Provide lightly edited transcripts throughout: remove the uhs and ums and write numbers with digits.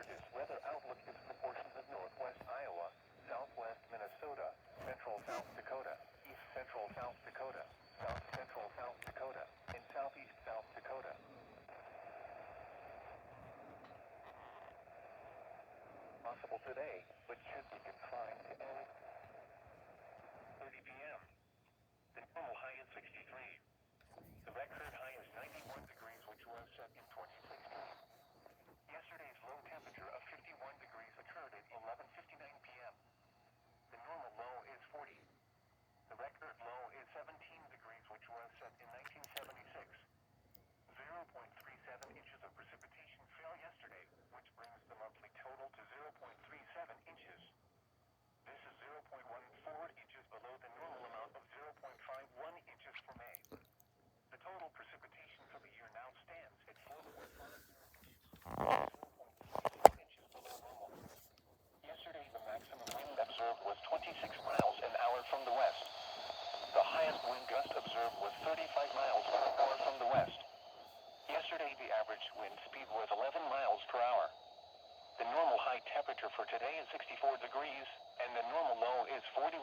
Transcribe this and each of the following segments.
This weather outlook is for portions of northwest Iowa, southwest Minnesota, central South Dakota, east central South Dakota, south central South Dakota, and southeast South Dakota. Possible today, but should be confined to 30 p.m. The normal high is 63. The record high is 91 degrees, which was set in 2016. Yesterday's low temperature of 51 degrees occurred at 11:59 p.m. The normal low is 40. The record low is 17 degrees, which was set in 1976. 0.37 inches of precipitation fell yesterday, which brings the monthly total to 0.37 inches. This is 0.14 inches below the normal amount of 0.51 inches for May. The total precipitation for the year now stands at 4.50 inches below normal. Yesterday, the maximum wind observed was 26 miles an hour from the west. The highest wind gust observed was 35 miles per hour from the west. Yesterday, the average wind speed was 11 miles per hour. The normal high temperature for today is 64 degrees, and the normal low is 41.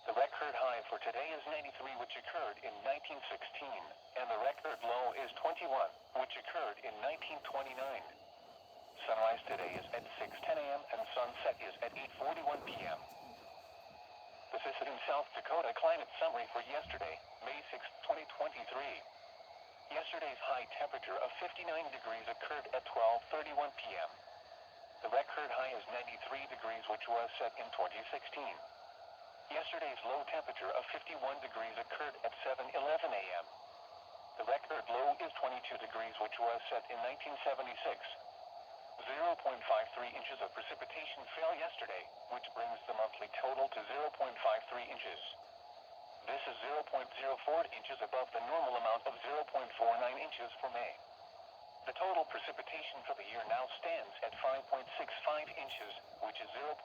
The record high for today is 93, which occurred in 1916, and the record low is 21, which occurred in 1929. Sunrise today is at 6:10 a.m. and sunset is at 8:41 p.m. This is in South Dakota climate summary for yesterday, May 6, 2023. Yesterday's high temperature of 59 degrees occurred at 12:31 p.m. The record high is 93 degrees, which was set in 2016. Yesterday's low temperature of 51 degrees occurred at 7:11 a.m. The record low is 22 degrees, which was set in 1976. 0.53 inches of precipitation fell yesterday, which brings the monthly total to 0.53 inches. This is 0.04 inches above the normal amount of 0.49 inches for May. The total precipitation for the year now stands at 5.65 inches, which is 0.63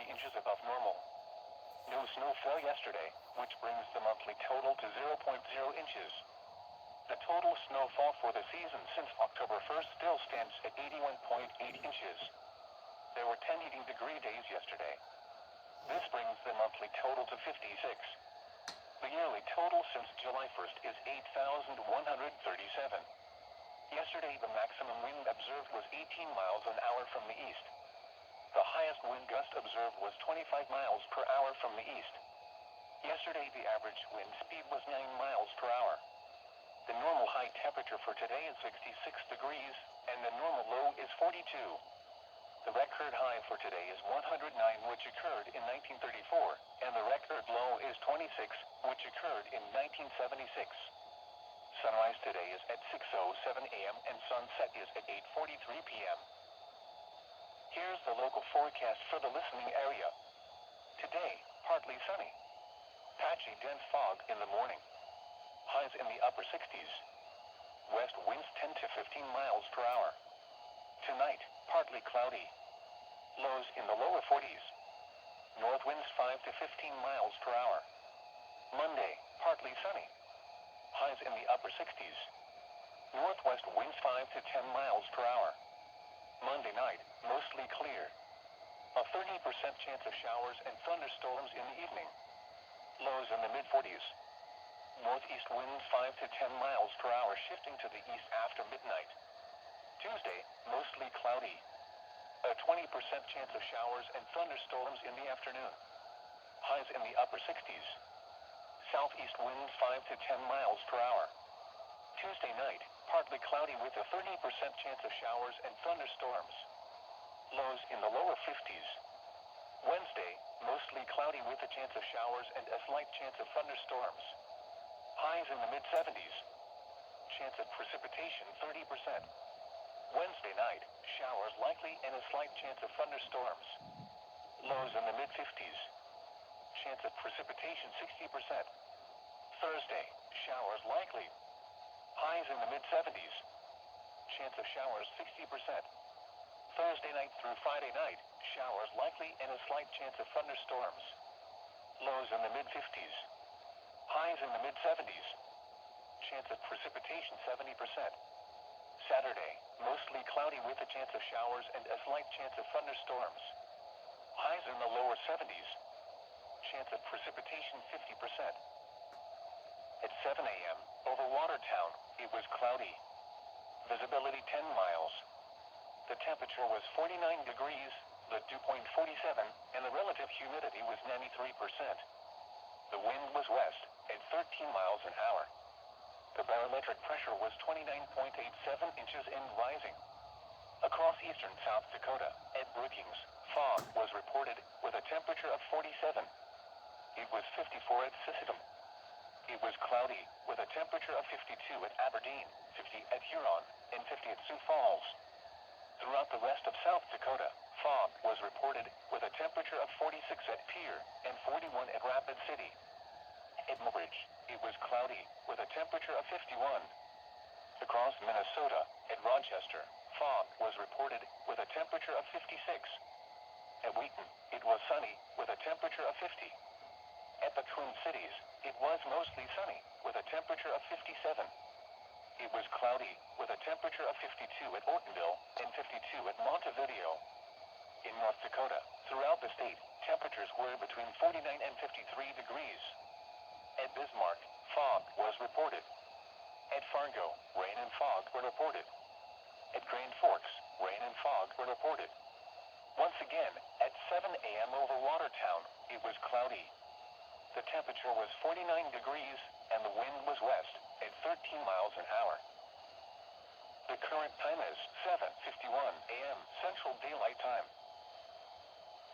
inches above normal. No snow fell yesterday, which brings the monthly total to 0.0 inches. The total snowfall for the season since October 1st still stands at 81.8 inches. There were 10 heating degree days yesterday. This brings the monthly total to 56. The yearly total since July 1st is 8,137. Yesterday, the maximum wind observed was 18 miles an hour from the east. The highest wind gust observed was 25 miles per hour from the east. Yesterday, the average wind speed was 9 miles per hour. The normal high temperature for today is 66 degrees, and the normal low is 42. The record high for today is 109, which occurred in 1934, and the record low is 26, which occurred in 1976. Sunrise today is at 6:07 a.m. and sunset is at 8:43 p.m. Here's the local forecast for the listening area. Today, partly sunny. Patchy dense fog in the morning. Highs in the upper 60s. West winds 10 to 15 miles per hour. Tonight, partly cloudy. Lows in the lower 40s. North winds 5 to 15 miles per hour. Monday, partly sunny. Highs in the upper 60s. Northwest winds 5 to 10 miles per hour. Monday night, mostly clear. A 30% chance of showers and thunderstorms in the evening. Lows in the mid-40s. Northeast winds 5 to 10 miles per hour, shifting to the east after midnight. Tuesday, mostly cloudy. A 20% chance of showers and thunderstorms in the afternoon. Highs in the upper 60s. Southeast winds 5 to 10 miles per hour. Tuesday night, partly cloudy with a 30% chance of showers and thunderstorms. Lows in the lower 50s. Wednesday, mostly cloudy with a chance of showers and a slight chance of thunderstorms. Highs in the mid-70s. Chance of precipitation 30%. Wednesday night, showers likely and a slight chance of thunderstorms. Lows in the mid-50s. Chance of precipitation 60%. Thursday, showers likely. Highs in the mid-70s. Chance of showers 60%. Thursday night through Friday night, showers likely and a slight chance of thunderstorms. Lows in the mid-50s. Highs in the mid-70s. Chance of precipitation 70%. Saturday, mostly cloudy with a chance of showers and a slight chance of thunderstorms. Highs in the lower 70s. Chance of precipitation 50%. At 7 a.m., over Watertown, it was cloudy. Visibility 10 miles. The temperature was 49 degrees, the dew point 47, and the relative humidity was 93%. The wind was west at 13 miles an hour. The barometric pressure was 29.87 inches and rising. Across eastern South Dakota, at Brookings, fog was reported with a temperature of 47. It was 54 at Sisseton. It was cloudy with a temperature of 52 at Aberdeen, 50 at Huron, and 50 at Sioux Falls. Throughout the rest of South Dakota, fog was reported with a temperature of 46 at Pierre and 41 at Rapid City. At Mobridge, it was cloudy with a temperature of 51. Across Minnesota, at Rochester, fog was reported with a temperature of 56. At Wheaton, it was sunny with a temperature of 50. At the Twin Cities, it was mostly sunny with a temperature of 57. It was cloudy with a temperature of 52 at Ortonville and 52 at Montevideo. In North Dakota, throughout the state, temperatures were between 49 and 53 degrees. At Bismarck, fog was reported. At Fargo, rain and fog were reported. At Grand Forks, rain and fog were reported. Once again, at 7 a.m. over Watertown, it was cloudy. The temperature was 49 degrees, and the wind was west at 13 miles an hour. The current time is 7:51 a.m. Central Daylight Time.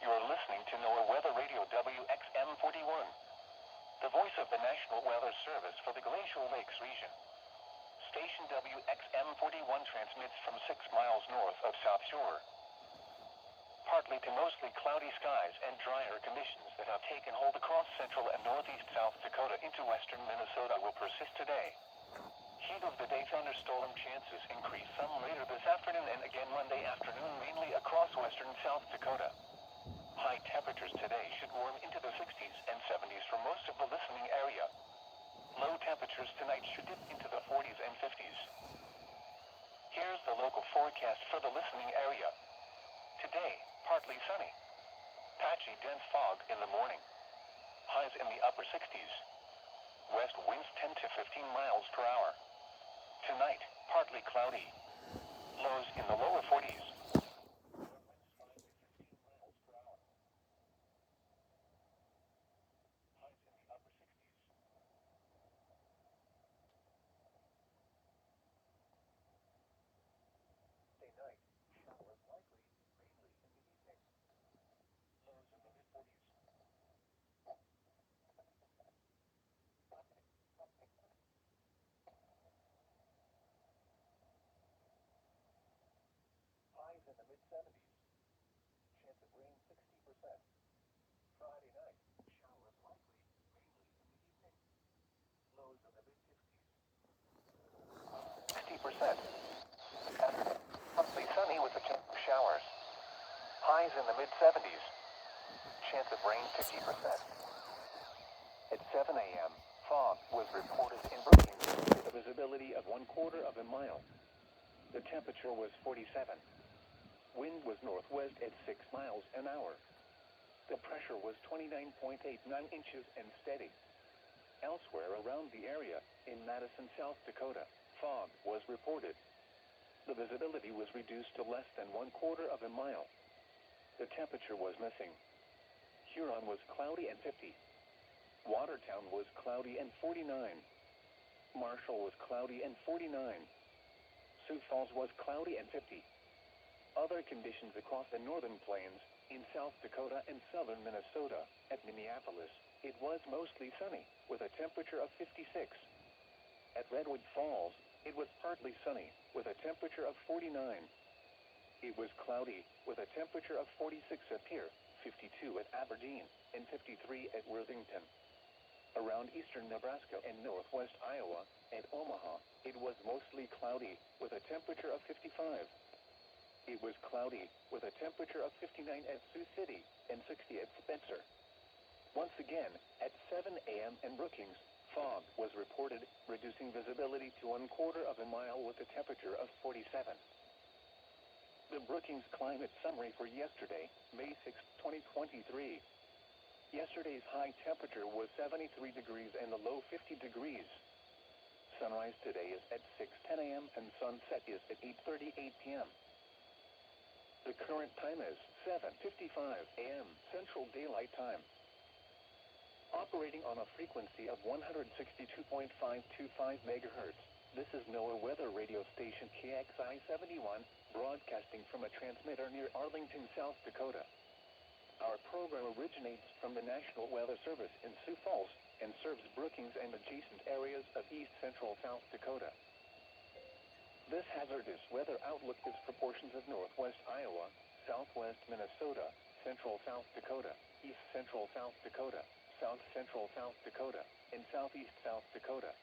You are listening to NOAA Weather Radio WXM 41, the voice of the National Weather Service for the Glacial Lakes region. Station WXM 41 transmits from 6 miles north of South Shore. Partly to mostly cloudy skies and drier conditions that have taken hold across central and northeast South Dakota into western Minnesota will persist today. Heat of the day thunderstorm chances increase some later this afternoon and again Monday afternoon, mainly across western South Dakota. High temperatures today should warm into the 60s and 70s for most of the listening area. Low temperatures tonight should dip into the 40s and 50s. Here's the local forecast for the listening area. Today, partly sunny. Patchy dense fog in the morning. Highs in the upper 60s. West winds 10 to 15 miles per hour. Tonight, partly cloudy. Lows in the lower 40s. In the mid-70s. Chance of rain 60%. Friday night, showers likely, mainly in the evening. Lows in the mid-50s. 60%. Saturday, partly sunny with a chance of showers. Highs in the mid-70s. Chance of rain 50%. At 7 a.m., fog was reported in Brookings with a visibility of 1/4 of a mile. The temperature was 47. Wind was northwest at 6 miles an hour. The pressure was 29.89 inches and steady. Elsewhere around the area, in Madison, South Dakota, fog was reported. The visibility was reduced to less than 1/4 of a mile. The temperature was missing. Huron was cloudy and 50. Watertown was cloudy and 49. Marshall was cloudy and 49. Sioux Falls was cloudy and 50. Other conditions across the northern plains in South Dakota and southern Minnesota. At Minneapolis, it was mostly sunny with a temperature of 56. At Redwood Falls, it was partly sunny with a temperature of 49. It was cloudy with a temperature of 46 at Pierre, 52 at Aberdeen, and 53 at Worthington. Around eastern Nebraska and northwest Iowa and Omaha, it was mostly cloudy with a temperature of 55. It was cloudy with a temperature of 59 at Sioux City and 60 at Spencer. Once again, at 7 a.m. in Brookings, fog was reported, reducing visibility to 1/4 of a mile with a temperature of 47. The Brookings Climate Summary for yesterday, May 6, 2023. Yesterday's high temperature was 73 degrees and the low 50 degrees. Sunrise today is at 6:10 a.m. and sunset is at 8:38 p.m. The current time is 7:55 a.m. Central Daylight Time. Operating on a frequency of 162.525 MHz, this is NOAA weather radio station KXI 71, broadcasting from a transmitter near Arlington, South Dakota. Our program originates from the National Weather Service in Sioux Falls and serves Brookings and adjacent areas of east central South Dakota. This hazardous weather outlook is for portions of northwest Iowa, southwest Minnesota, central South Dakota, east central South Dakota, south central South Dakota, and southeast South Dakota.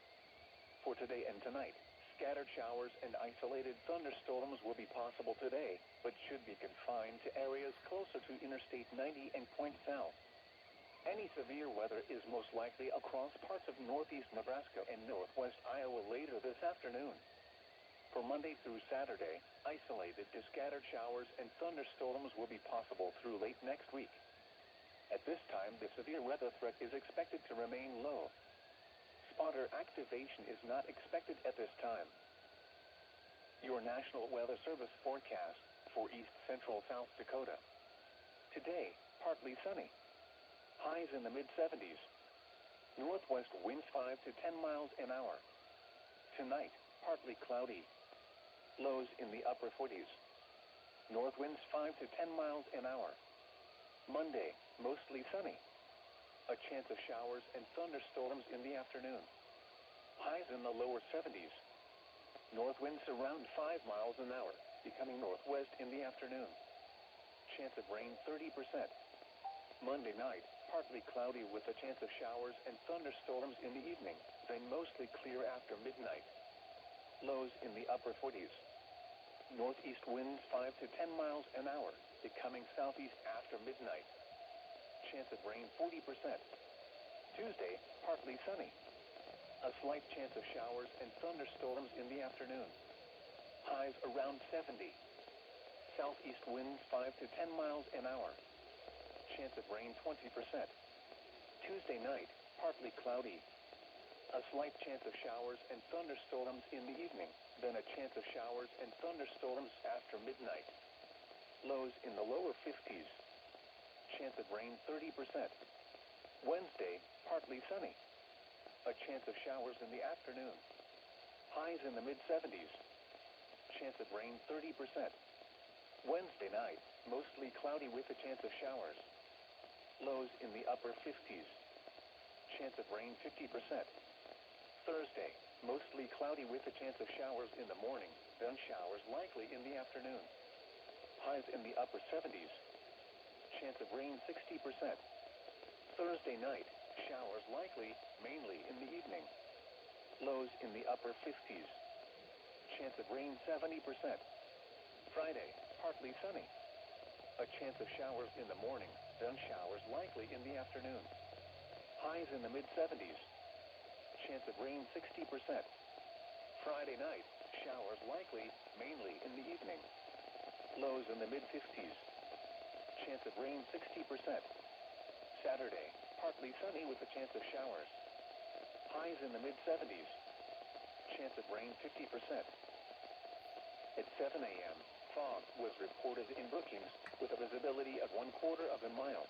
For today and tonight, scattered showers and isolated thunderstorms will be possible today, but should be confined to areas closer to Interstate 90 and points south. Any severe weather is most likely across parts of northeast Nebraska and northwest Iowa later this afternoon. For Monday through Saturday, isolated to scattered showers and thunderstorms will be possible through late next week. At this time, the severe weather threat is expected to remain low. Spotter activation is not expected at this time. Your National Weather Service forecast for east central South Dakota. Today, partly sunny. Highs in the mid-70s. Northwest winds 5 to 10 miles an hour. Tonight, partly cloudy. Lows in the upper 40s. North winds 5 to 10 miles an hour. Monday, mostly sunny. A chance of showers and thunderstorms in the afternoon. Highs in the lower 70s. North winds around 5 miles an hour, becoming northwest in the afternoon. Chance of rain 30%. Monday night, partly cloudy with a chance of showers and thunderstorms in the evening, then mostly clear after midnight. Lows in the upper 40s. Northeast winds 5 to 10 miles an hour, becoming southeast after midnight. Chance of rain 40%. Tuesday, partly sunny. A slight chance of showers and thunderstorms in the afternoon. Highs around 70. Southeast winds 5 to 10 miles an hour. Chance of rain 20%. Tuesday night, partly cloudy. A slight chance of showers and thunderstorms in the evening, then a chance of showers and thunderstorms after midnight. Lows in the lower 50s. Chance of rain 30%. Wednesday, partly sunny. A chance of showers in the afternoon. Highs in the mid-70s. Chance of rain 30%. Wednesday night, mostly cloudy with a chance of showers. Lows in the upper 50s. Chance of rain 50%. Thursday, mostly cloudy with a chance of showers in the morning, then showers likely in the afternoon. Highs in the upper 70s. Chance of rain 60%. Thursday night, showers likely, mainly in the evening. Lows in the upper 50s. Chance of rain 70%. Friday, partly sunny. A chance of showers in the morning, then showers likely in the afternoon. Highs in the mid-70s. Chance of rain 60%. Friday night, showers likely, mainly in the evening. Lows in the mid-50s. Chance of rain 60%. Saturday, partly sunny with a chance of showers. Highs in the mid-70s. Chance of rain 50%. At 7 a.m., fog was reported in Brookings with a visibility of 1/4 of a mile.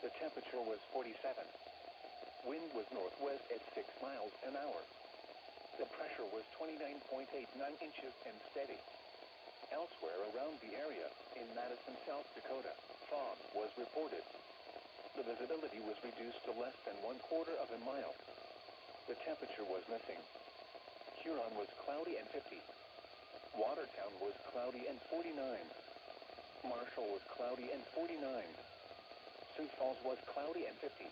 The temperature was 47. Wind was northwest at 6 miles an hour. The pressure was 29.89 inches and steady. Elsewhere around the area, in Madison, South Dakota, fog was reported. The visibility was reduced to less than 1/4 of a mile. The temperature was missing. Huron was cloudy and 50. Watertown was cloudy and 49. Marshall was cloudy and 49. Sioux Falls was cloudy and 50.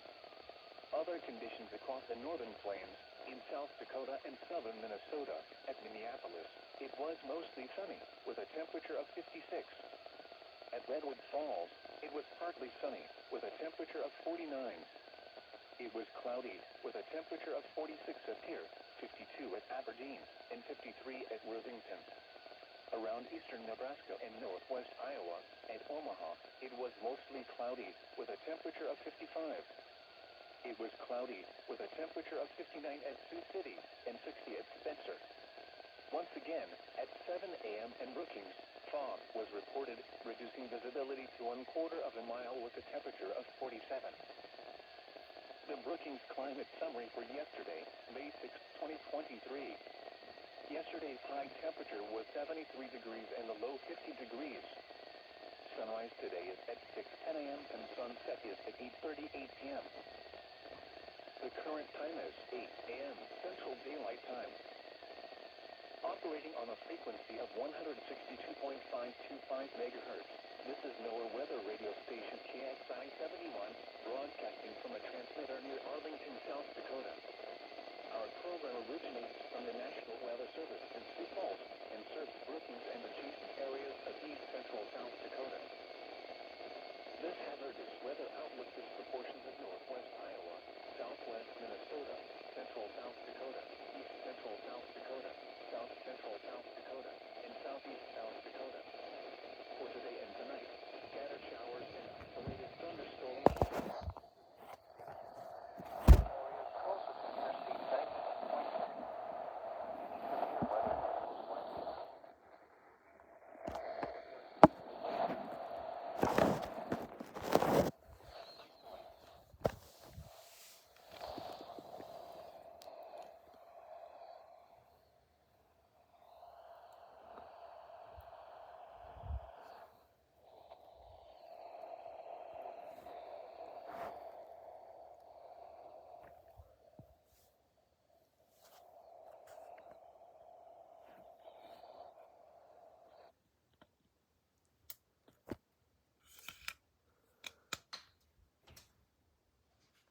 Other conditions across the northern plains, in South Dakota and southern Minnesota, at Minneapolis, it was mostly sunny, with a temperature of 56. At Redwood Falls, it was partly sunny, with a temperature of 49. It was cloudy, with a temperature of 46 at Pierre, 52 at Aberdeen, and 53 at Worthington. Around eastern Nebraska and northwest Iowa and Omaha, it was mostly cloudy, with a temperature of 55. It was cloudy, with a temperature of 59 at Sioux City and 60 at Spencer. Once again, at 7 a.m. in Brookings, fog was reported, reducing visibility to 1/4 of a mile with a temperature of 47. The Brookings climate summary for yesterday, May 6, 2023. Yesterday's high temperature was 73 degrees and the low 50 degrees. Sunrise today is at 6:10 a.m. and sunset is at 8:38 p.m. The current time is 8 a.m. Central Daylight Time. Operating on a frequency of 162.525 megahertz.